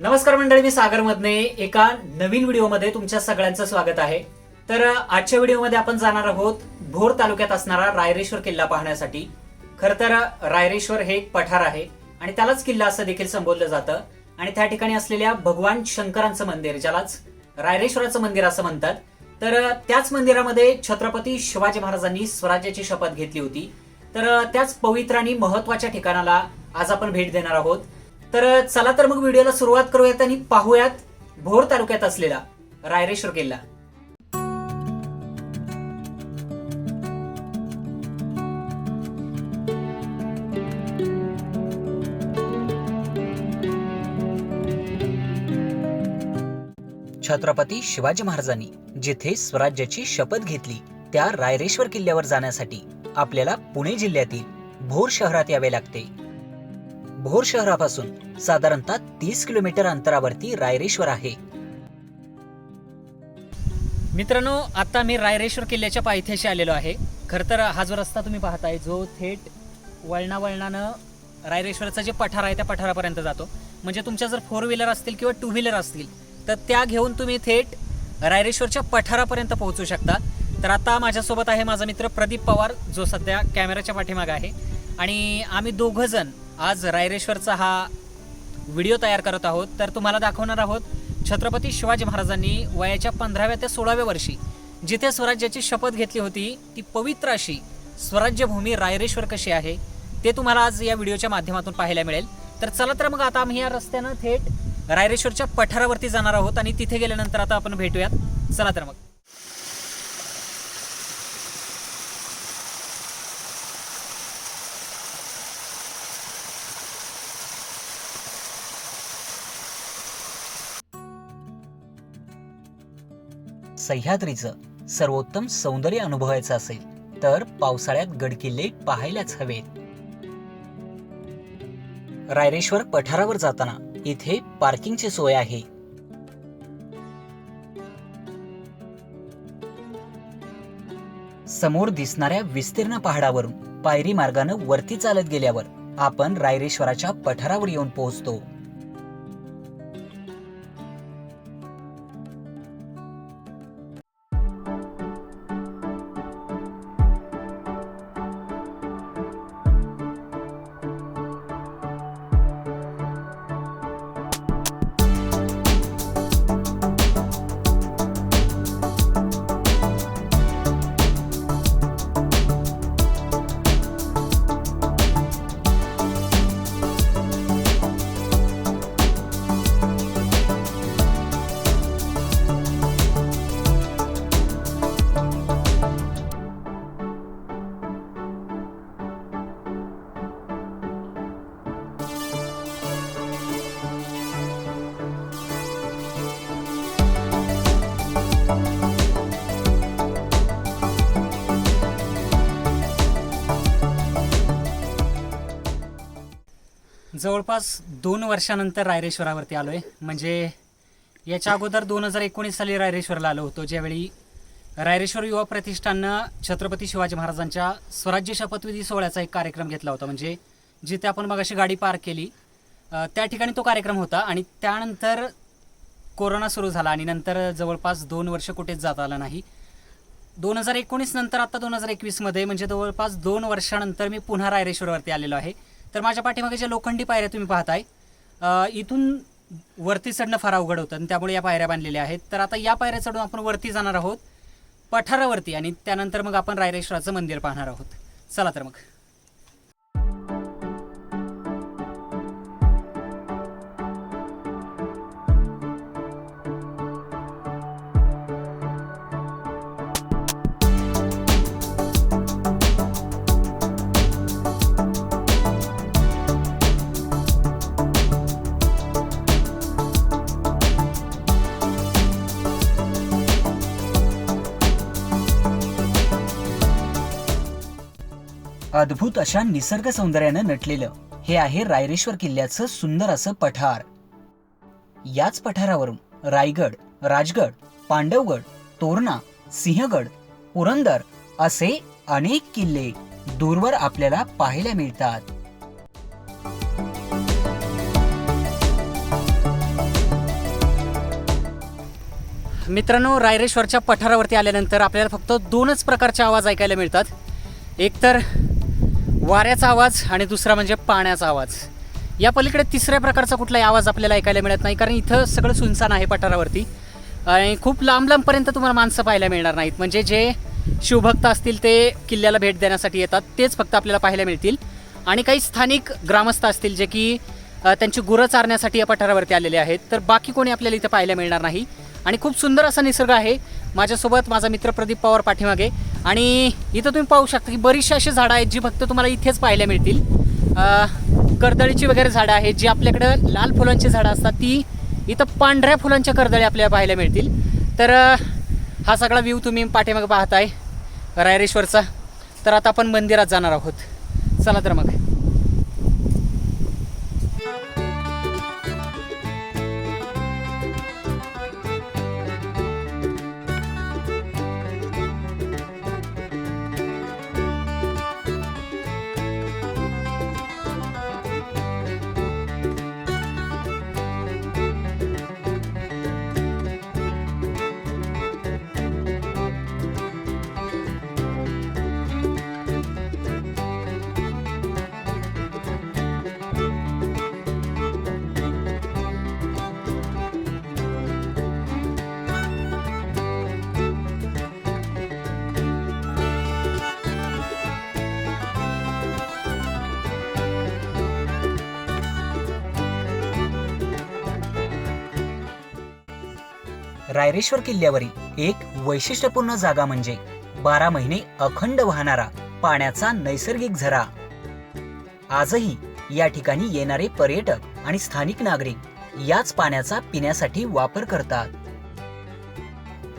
नमस्कार मंडळी, मी सागर मधने एका नवीन व्हिडिओमध्ये तुमच्या सगळ्यांचं स्वागत आहे। तर आजच्या व्हिडिओमध्ये आपण जाणार आहोत भोर तालुक्यात असणारा रायरेश्वर किल्ला पाहण्यासाठी। खरं तर रायरेश्वर हे एक पठार आहे आणि त्यालाच किल्ला असं देखील संबोधलं जातं आणि त्या ठिकाणी असलेल्या भगवान शंकरांचं मंदिर, ज्यालाच रायरेश्वराचं मंदिर असं म्हणतात, तर त्याच मंदिरामध्ये छत्रपती शिवाजी महाराजांनी स्वराज्याची शपथ घेतली होती। तर त्याच पवित्र आणि महत्त्वाच्या ठिकाणाला आज आपण भेट देणार आहोत। तर चला तर मग व्हिडिओला सुरुवात करूयात आणि पाहूयात भोर तालुक्यात असलेला रायरेश्वर किल्ला। छत्रपती शिवाजी महाराजांनी जिथे स्वराज्याची शपथ घेतली त्या रायरेश्वर किल्ल्यावर जाण्यासाठी आपल्याला पुणे जिल्ह्यातील भोर शहरात यावे लागते। भोर शहरापासून साधारणतः 30 किलोमीटर अंतरावरती रायरेश्वर आहे। मित्रांनो, आता मी रायरेश्वर किल्ल्याच्या पायथ्याशी आलेलो आहे। खरं तर हा जो रस्ता तुम्ही पाहताय, जो थेट वळणावळणानं रायरेश्वरचं जे पठार आहे त्या पठारापर्यंत जातो। म्हणजे तुमच्या जर 4 व्हीलर असतील किंवा 2 व्हीलर असतील तर त्या घेऊन तुम्ही थेट रायरेश्वरच्या पठारापर्यंत पोहोचू शकता। तर आता माझ्यासोबत आहे माझा मित्र प्रदीप पवार, जो सध्या कॅमेराच्या पाठीमागे आहे, आणि आम्ही दोघं जण आज रायरेश्वरचा हा व्हिडिओ तयार करत आहोत। तर तुम्हाला दाखवणार आहोत छत्रपती शिवाजी महाराजांनी वयाच्या 15व्या ते 16व्या वर्षी जिथे स्वराज्याची शपथ घेतली होती ती पवित्र अशी स्वराज्यभूमी रायरेश्वर कशी आहे ते तुम्हाला आज या व्हिडिओच्या माध्यमातून पाहायला मिळेल। तर चला तर मग आता आम्ही या रस्त्यानं थेट रायरेश्वरच्या पठारावरती जाणार आहोत आणि तिथे गेल्यानंतर आता आपण भेटूयात। चला तर मग। सह्याद्रीचं सर्वोत्तम सौंदर्य अनुभवायचं असेल तर पावसाळ्यात गडकिल्ले पाहायलाच हवेत। रायरेश्वर पठारावर जाताना इथे पार्किंगची सोय आहे। समोर दिसणाऱ्या विस्तीर्ण पहाडावरून पायरी मार्गानं वरती चालत गेल्यावर आपण रायरेश्वराच्या पठारावर येऊन पोहोचतो। जवळपास 2 वर्षानंतर रायरेश्वरावरती आलोय। म्हणजे याच्या अगोदर 2019 साली रायरेश्वरला आलो होतो, ज्यावेळी रायरेश्वर युवा प्रतिष्ठाननं छत्रपती शिवाजी महाराजांच्या स्वराज्य शपथविधी सोहळ्याचा एक कार्यक्रम घेतला होता। म्हणजे जिथे आपण मगाशी गाडी पार्क केली त्या ठिकाणी तो कार्यक्रम होता। आणि त्यानंतर कोरोना सुरू झाला आणि नंतर जवळपास 2 वर्ष कुठेच जाता आलं नाही। 2019 नंतर आता 2021 मध्ये म्हणजे जवळपास 2 वर्षानंतर मी पुन्हा रायरेश्वरवरती आलेलो आहे। तर माझ्या पाठीमागे ज्या लोखंडी पायऱ्या तुम्ही पाहताय, इथून वरती चढणं फार अवघड होतं आणि त्यामुळे या पायऱ्या बांधलेल्या आहेत। तर आता या पायऱ्या चढून आपण वरती जाणार आहोत पठारावरती आणि त्यानंतर मग आपण रायरेश्वराचं मंदिर पाहणार आहोत। चला तर मग। अद्भुत अशा निसर्ग सौंदर्यानं नटलेलं हे आहे रायरेश्वर किल्ल्याचं सुंदर असं पठार। याच पठारावरून रायगड, राजगड, पांडवगड, तोरणा, सिंहगड, पुरंदर असे अनेक किल्ले दूरवर आपल्याला पाहायला मिळतात। मित्रांनो, रायरेश्वरच्या पठारावरती आल्यानंतर आपल्याला फक्त दोनच प्रकारचे आवाज ऐकायला मिळतात. एक तर वाऱ्याचा आवाज आणि दुसरा म्हणजे पाण्याचा आवाज. या पलीकडे तिसऱ्या प्रकारचा कुठलाही आवाज आपल्याला ऐकायला मिळत नाही, कारण इथं सगळं सुनसान आहे पठारावरती आणि खूप लांब लांबपर्यंत तुम्हाला माणसं पाहायला मिळणार नाहीत. म्हणजे जे शिवभक्त असतील ते किल्ल्याला भेट देण्यासाठी येतात तेच फक्त आपल्याला पाहायला मिळतील. आणि काही स्थानिक ग्रामस्थ असतील जे की त्यांची गुरं चारण्यासाठी या पठारावरती आलेले आहेत, तर बाकी कोणी आपल्याला इथं पाहायला मिळणार नाही. आणि खूप सुंदर असा निसर्ग आहे. माझ्यासोबत माझा मित्र प्रदीप पवार पाठीमागे. आणि इथं तुम्ही पाहू शकता की बरीचशी अशी झाडं आहेत जी फक्त तुम्हाला इथेच पाहायला मिळतील. कर्दळीची वगैरे झाडं आहेत, जी आपल्याकडं लाल फुलांची झाडं असतात ती इथं पांढऱ्या फुलांच्या कर्दळी आपल्याला पाहायला मिळतील. तर हा सगळा व्ह्यू तुम्ही पाठीमागे पाहताय रायरेश्वरचा. तर आता आपण मंदिरात जाणार आहोत. चला तर मग. रायरेश्वर किल्ल्यावरील एक वैशिष्ट्यपूर्ण जागा म्हणजे 12 महिने अखंड वाहणारा पाण्याचा नैसर्गिक झरा. आजही या ठिकाणी येणारे पर्यटक आणि स्थानिक नागरिक याच पाण्याचा पिण्यासाठी वापर करतात.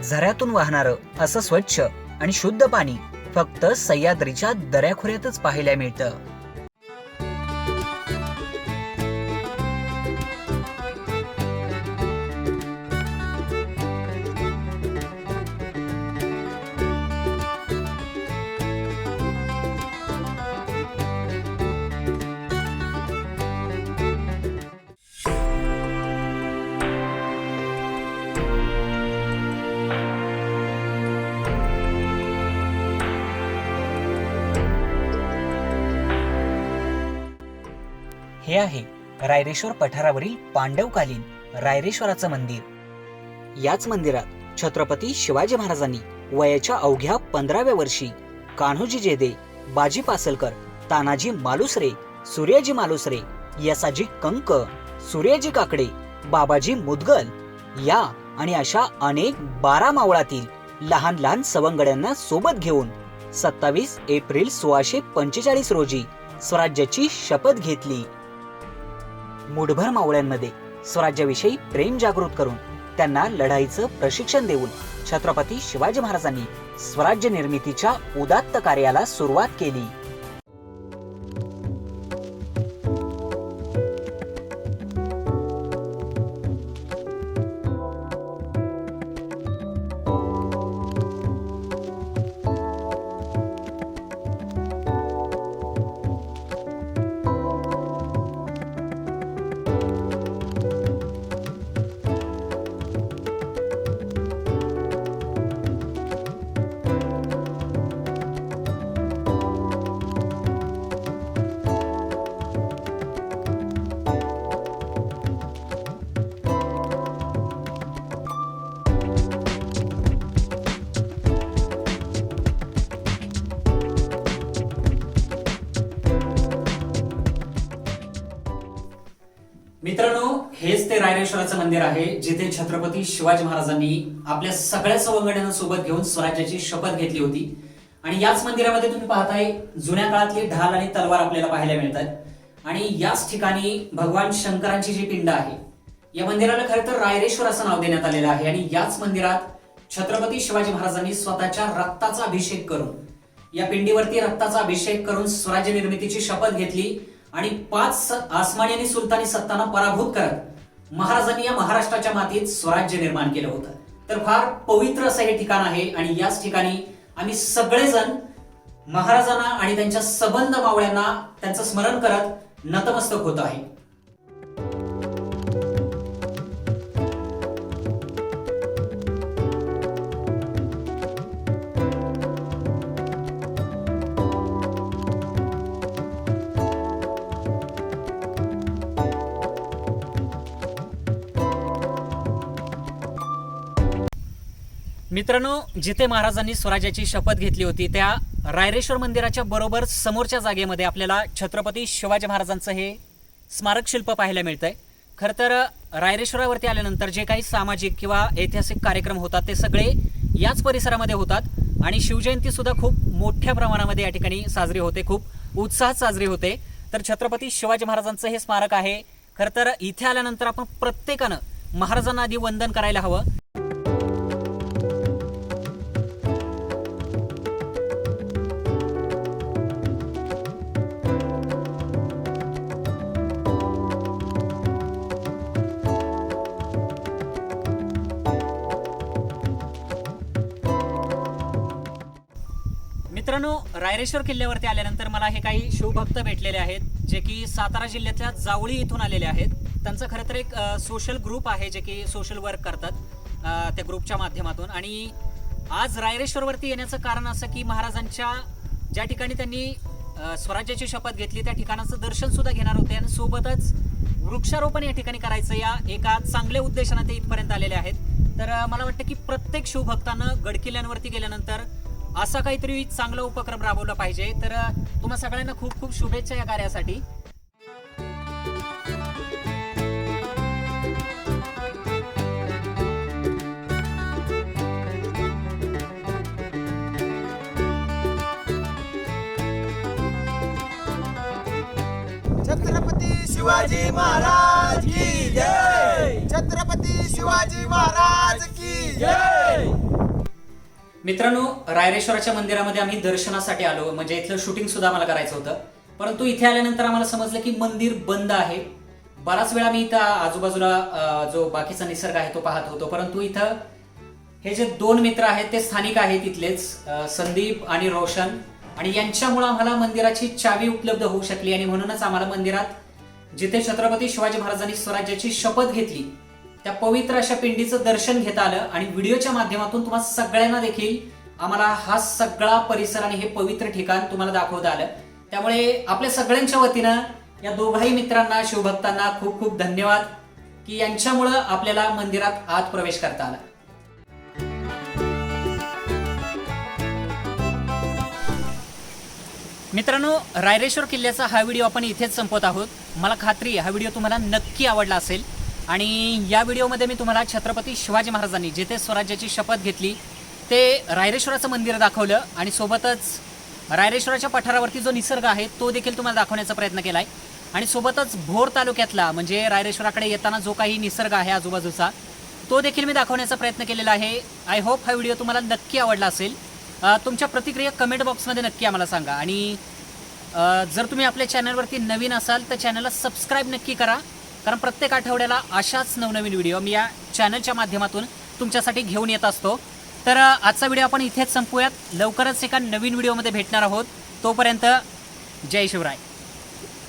झऱ्यातून वाहणारं असं स्वच्छ आणि शुद्ध पाणी फक्त सह्याद्रीच्या दऱ्याखोऱ्यातच पाहायला मिळतं. हे आहे रायरेश्वर पठारावरील पांडवकालीन रायरेश्वराचं मंदिर. याच मंदिरात छत्रपती शिवाजी महाराजांनी वयाच्या अवघ्या 15व्या वर्षी कान्होजी जेधे, बाजी पासलकर, तानाजी मालुसरे, सूर्याजी मालुसरे, यसाजी कंक, सूर्याजी काकडे, बाबाजी मुदगल या आणि अशा अनेक 12 मावळातील लहान लहान सवंगड्यांना सोबत घेऊन 27 एप्रिल 1645 रोजी स्वराज्याची शपथ घेतली. मुठभर मावळ्यांमध्ये स्वराज्याविषयी प्रेम जागृत करून त्यांना लढाईचं प्रशिक्षण देऊन छत्रपती शिवाजी महाराजांनी स्वराज्य निर्मितीच्या उदात्त कार्याला सुरुवात केली. मित्रांनो, हेच ते रायरेश्वराचं मंदिर आहे जिथे छत्रपती शिवाजी महाराजांनी आपल्या सगळ्या सवंगड्यांना सोबत घेऊन स्वराज्याची शपथ घेतली होती. आणि याच मंदिरामध्ये तुम्ही पाहताय जुन्या काळातली ढाल आणि तलवार आपल्याला पाहायला मिळतात. आणि याच ठिकाणी भगवान शंकरांची जी पिंड आहे, या मंदिराला खरं तर रायरेश्वर असं नाव देण्यात आलेलं आहे. आणि याच मंदिरात छत्रपती शिवाजी महाराजांनी स्वतःच्या रक्ताचा अभिषेक करून, या पिंडीवरती रक्ताचा अभिषेक करून स्वराज्य निर्मितीची शपथ घेतली आणि 5 आसमानी आणि सुलतानी सत्तांना पराभूत करत महाराजांनी या महाराष्ट्राच्या मातीत स्वराज्य निर्माण केलं होतं. तर फार पवित्र असं हे ठिकाण आहे. आणि याच ठिकाणी आम्ही सगळेजण महाराजांना आणि त्यांच्या सबंध मावळ्यांना त्यांचं स्मरण करत नतमस्तक होत आहे. मित्रांनो, जिथे महाराजांनी स्वराज्याची शपथ घेतली होती त्या रायरेश्वर मंदिराच्या बरोबर समोरच्या जागेमध्ये आपल्याला छत्रपती शिवाजी महाराजांचं हे स्मारक शिल्प पाहायला मिळतंय. खरं तर रायरेश्वरावरती आल्यानंतर जे काही सामाजिक किंवा ऐतिहासिक कार्यक्रम होतात ते सगळे याच परिसरामध्ये होतात आणि शिवजयंती सुद्धा खूप मोठ्या प्रमाणामध्ये या ठिकाणी साजरी होते, खूप उत्साहात साजरी होते. तर छत्रपती शिवाजी महाराजांचं हे स्मारक आहे. खरं तर इथे आल्यानंतर आपण प्रत्येकानं महाराजांना आधी वंदन करायला हवं. मित्रांनो, रायरेश्वर किल्ल्यावरती आल्यानंतर मला हे काही शिवभक्त भेटलेले आहेत जे की सातारा जिल्ह्यातल्या जावळी इथून आलेले आहेत. त्यांचं खरं तर एक सोशल ग्रुप आहे जे की सोशल वर्क करतात त्या ग्रुपच्या माध्यमातून. आणि आज रायरेश्वरवरती येण्याचं कारण असं की महाराजांच्या ज्या ठिकाणी त्यांनी स्वराज्याची शपथ घेतली त्या ठिकाणाचं दर्शन सुद्धा घेणार होते आणि सोबतच वृक्षारोपण या ठिकाणी करायचं या एका चांगल्या उद्देशाने ते इथपर्यंत आलेले आहेत. तर मला वाटतं की प्रत्येक शिवभक्तानं गडकिल्ल्यांवरती गेल्यानंतर असा काहीतरी चांगला उपक्रम राबवला पाहिजे. तर तुम्हा सगळ्यांना खूप खूप शुभेच्छा या कार्यासाठी. छत्रपती शिवाजी महाराज की जय. छत्रपती शिवाजी महाराज की जय. मित्रांनो, रायरेश्वराच्या मंदिरामध्ये आम्ही दर्शनासाठी आलो, म्हणजे इथलं शूटिंग सुद्धा आम्हाला करायचं होतं. परंतु इथे आल्यानंतर आम्हाला समजलं की मंदिर बंद आहे. बराच वेळा मी इथं आजूबाजूला जो बाकीचा निसर्ग आहे तो पाहत होतो, परंतु इथं हे जे दोन मित्र आहेत ते स्थानिक आहेत इथलेच, संदीप आणि रोशन, आणि यांच्यामुळे आम्हाला मंदिराची चावी उपलब्ध होऊ शकली. आणि म्हणूनच आम्हाला मंदिरात जिथे छत्रपती शिवाजी महाराजांनी स्वराज्याची शपथ घेतली त्या पवित्र अशा पिंडीचं दर्शन घेता आलं. आणि व्हिडिओच्या माध्यमातून तुम्हाला सगळ्यांना देखील आम्हाला हा सगळा परिसर आणि हे पवित्र ठिकाण तुम्हाला दाखवता आलं. त्यामुळे आपल्या सगळ्यांच्या वतीनं या दोघाही मित्रांना, शिवभक्तांना खूप खूप धन्यवाद की यांच्यामुळं आपल्याला मंदिरात आत प्रवेश करता आला. मित्रांनो, रायरेश्वर किल्ल्याचा हा व्हिडिओ आपण इथेच संपवत आहोत. मला खात्री आहे हा व्हिडिओ तुम्हाला नक्की आवडला असेल. आणि या व्हिडिओमध्ये मी तुम्हाला छत्रपती शिवाजी महाराजांनी जिथे स्वराज्याची शपथ घेतली ते रायरेश्वराचं मंदिर दाखवलं आणि सोबतच रायरेश्वराच्या पठारावरती जो निसर्ग आहे तो देखील तुम्हाला दाखवण्याचा प्रयत्न केला आहे. आणि सोबतच भोर तालुक्यातला म्हणजे रायरेश्वराकडे येताना जो काही निसर्ग आहे आजूबाजूचा तो देखील मी दाखवण्याचा प्रयत्न केलेला आहे. आय होप हा व्हिडिओ तुम्हाला नक्की आवडला असेल. तुमच्या प्रतिक्रिया कमेंट बॉक्समध्ये नक्की आम्हाला सांगा. आणि जर तुम्ही आपल्या चॅनलवरती नवीन असाल तर चॅनलला सबस्क्राईब नक्की करा, कारण प्रत्येक आठवड्याला अशाच नवनवीन व्हिडिओ मी या चॅनलच्या माध्यमातून तुमच्यासाठी घेऊन येत असतो. तर आजचा व्हिडिओ आपण इथेच संपवूयात. लवकरच एका नवीन व्हिडिओमध्ये भेटणार आहोत. तोपर्यंत जय शिवराय.